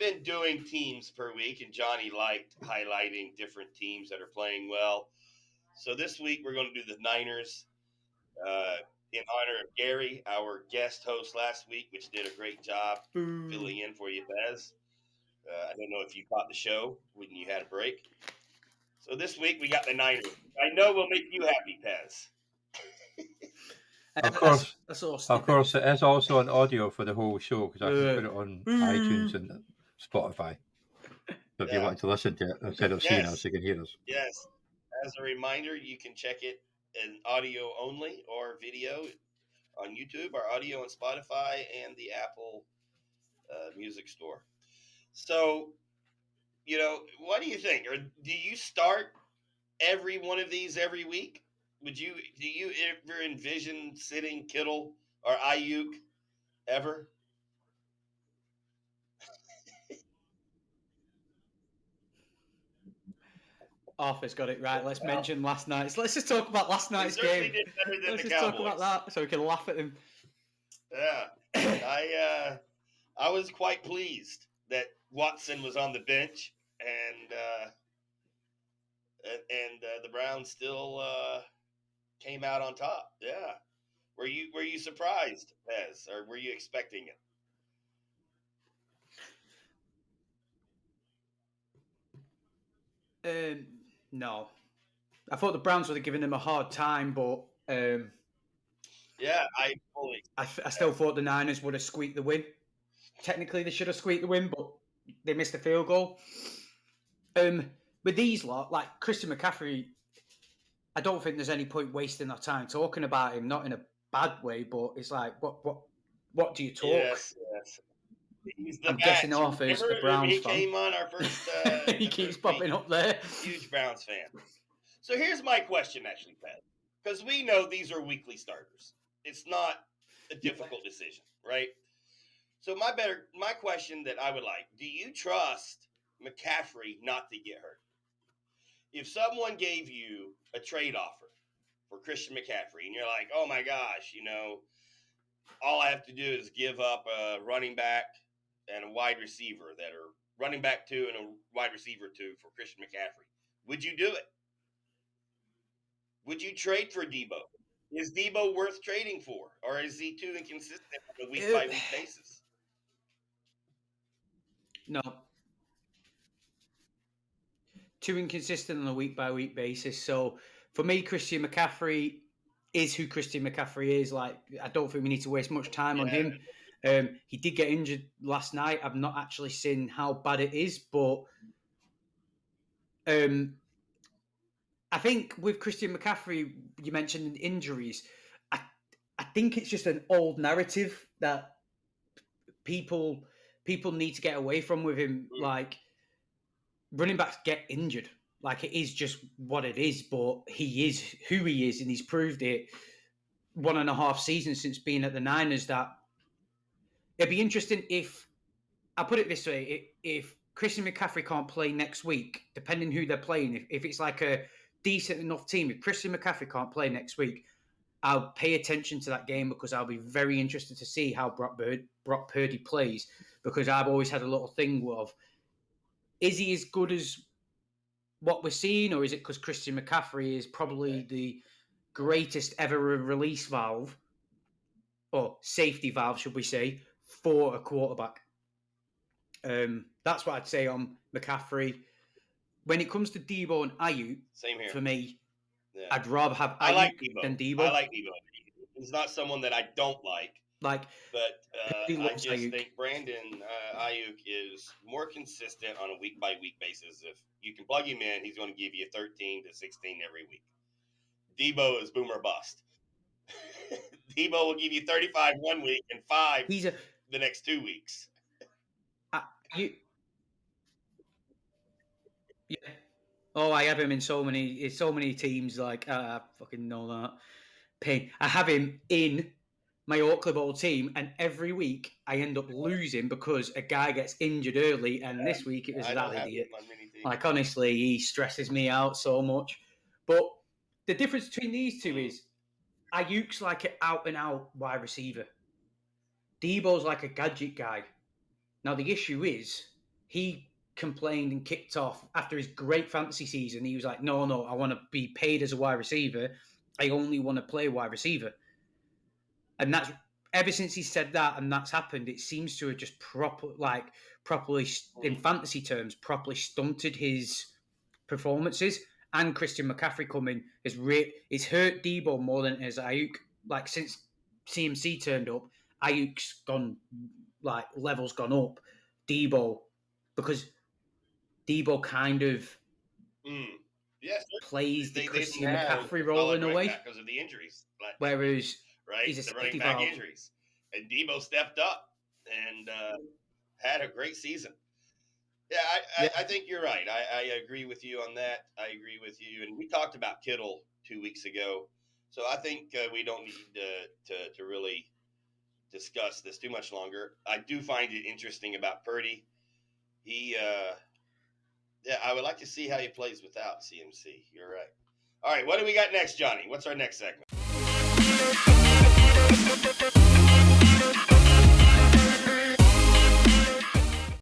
been doing teams per week, and Johnny liked highlighting different teams that are playing well. So this week we're going to do the Niners uh, in honor of Gary, our guest host last week, which did a great job Boo. filling in for you, Bez. I don't know if you caught the show when you had a break. So this week we got the Niners. I know we'll make you happy, Pez. Uh, Of course, that's all of stupid. course, it is also an audio for the whole show because I can put it on Boo. iTunes and Spotify. So if you Yeah. want to listen to it instead of seeing us, you can hear us. Yes. As a reminder, you can check it in audio only or video on YouTube, our audio on Spotify, and the Apple Music Store. So, what do you think? Or do you start every one of these every week? Do you ever envision sitting Kittle or Ayuk ever? Arthur's got it right. Let's mention last night's. Let's just talk about last night's certainly game. did better than Let's the just talk Cowboys. about that so we can laugh at them. Yeah, I was quite pleased that Watson was on the bench and the Browns still came out on top. Yeah, were you surprised, Pez, or were you expecting it? No, I thought the Browns would have given them a hard time, but Yeah, I fully. I still thought the Niners would have squeaked the win. Technically, they should have squeaked the win, but they missed a field goal. With these lot, like Christian McCaffrey, I don't think there's any point wasting our time talking about him. Not in a bad way, but it's like, what do you talk? Yes. He's the I'm guessing match. Arthur's a Remember Browns he fan. came on our first. He keeps popping up there. Huge Browns fan. So here's my question, actually, Pat, because we know these are weekly starters. It's not a difficult decision, right? So my question that I would like: do you trust McCaffrey not to get hurt? If someone gave you a trade offer for Christian McCaffrey, and you're like, oh my gosh, all I have to do is give up a running back and a wide receiver that are running back 2 and a wide receiver 2 for Christian McCaffrey, would you do it? Would you trade for Debo? Is Debo worth trading for, or is he too inconsistent on a week by week basis? No. Too inconsistent on a week by week basis. So for me, Christian McCaffrey is who Christian McCaffrey is. Like, I don't think we need to waste much time on him. He did get injured last night. I've not actually seen how bad it is, but I think with Christian McCaffrey, you mentioned injuries. I think it's just an old narrative that people need to get away from with him. Like, running backs get injured. Like, it is just what it is, but he is who he is, and he's proved it 1.5 seasons since being at the Niners. That it'd be interesting if, I'll put it this way, if Christian McCaffrey can't play next week, depending who they're playing, if it's like a decent enough team, if Christian McCaffrey can't play next week, I'll pay attention to that game because I'll be very interested to see how Brock Purdy plays, because I've always had a little thing of, is he as good as what we're seeing, or is it because Christian McCaffrey is probably the greatest ever release valve, or safety valve, should we say, for a quarterback? That's what I'd say on McCaffrey. When it comes to Debo and Ayuk, same here for me. Yeah. I'd rather have Ayuk than Debo. I like Debo. He's not someone that I don't like. But I just think Brandon Ayuk is more consistent on a week-by-week basis. If you can plug him in, he's going to give you 13 to 16 every week. Debo is boom or bust. Debo will give you 35 one week and 5 the next 2 weeks. Yeah. Oh, I have him in so many teams. Like, I fucking know that. Pain. I have him in my Oakley Bowl team, and every week I end up losing because a guy gets injured early, and this week it was that idiot. Like, honestly, he stresses me out so much. But the difference between these two is Ayuk's like an out-and-out wide receiver. Debo's like a gadget guy. Now, the issue is he complained and kicked off after his great fantasy season. He was like, no, I want to be paid as a wide receiver. I only want to play wide receiver. And that's ever since he said that and that's happened, it seems to have just properly in fantasy terms, properly stunted his performances. And Christian McCaffrey coming is hurt Debo more than it has Ayuk. Like since CMC turned up, Ayuk's gone, like levels gone up. Debo, because Debo kind of plays the Christian McCaffrey role in a way because of the injuries. Whereas he's the running back injuries, and Debo stepped up and had a great season. Yeah, I think you're right. I agree with you on that. I agree with you. And we talked about Kittle 2 weeks ago. So I think we don't need to really discuss this too much longer. I do find it interesting about Purdy. I would like to see how he plays without CMC. You're right. All right, what do we got next, Johnny? What's our next segment?